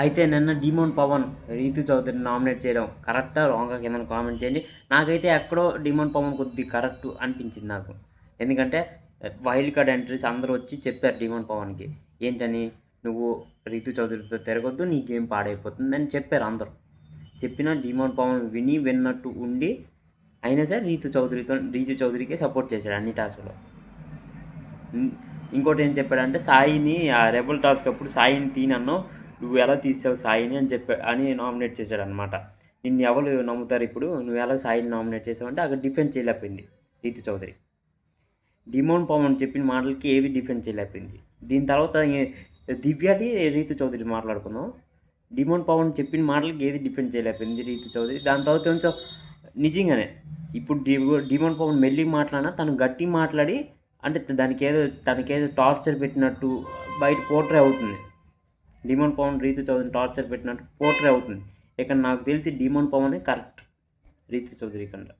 అయితే నిన్న demon Pawan Ritu చౌదరిని nominate చేయడం కరెక్టా రాంగా కింద కామెంట్ చేయండి. నాకైతే ఎక్కడో డిమోన్ పవన్ కొద్దిగా కరెక్ట్ అనిపించింది నాకు. ఎందుకంటే వైల్డ్ కార్డ్ ఎంట్రీస్ అందరూ వచ్చి చెప్పారు డిమోన్ పవన్కి, ఏంటని, నువ్వు రీతు చౌదరితో తిరగొద్దు, నీ గేమ్ పాడైపోతుందని చెప్పారు అందరూ. చెప్పినా డిమోన్ పవన్ విన్నట్టు ఉండి అయినా సరే రీతు చౌదరికి సపోర్ట్ చేశాడు అన్ని టాస్క్లో. ఇంకోటి ఏం చెప్పాడంటే, సాయిని ఆ రెబల్ టాస్క్ అప్పుడు సాయిని తీనన్నో, నువ్వు ఎలా తీసావు సాయిని అని నామినేట్ చేశాడు అనమాట. నిన్ను ఎవరు నమ్ముతారు ఇప్పుడు, నువ్వు ఎలా సాయిని నామినేట్ చేసావు అంటే అక్కడ డిఫెండ్ చేయలేకపోయింది రీతు చౌదరి. డిమోన్ పవన్ చెప్పిన మాటలకి ఏవి డిఫెండ్ చేయలేకపోయింది. దీని తర్వాత దివ్యది రీతు చౌదరి మాట్లాడుకుందాం. డిమోన్ పవన్ చెప్పిన మాటలకి ఏది డిఫెండ్ చేయలేకపోయింది రీతు చౌదరి. దాని తర్వాత కొంచెం నిజంగానే ఇప్పుడు డిమోన్ పవన్ మెల్లి మాట్లాడినా తను గట్టి మాట్లాడి అంటే తనకేదో టార్చర్ పెట్టినట్టు బయట పోర్ట్రే అవుతుంది. డిమోన్ పవన్ రీతు చౌదరిని టార్చర్ పెట్టినట్టు పోర్ట్రే అవుతుంది. ఇక్కడ నాకు తెలిసి డిమోన్ పవనే కరెక్ట్ రీతు చౌదరి కన్నా.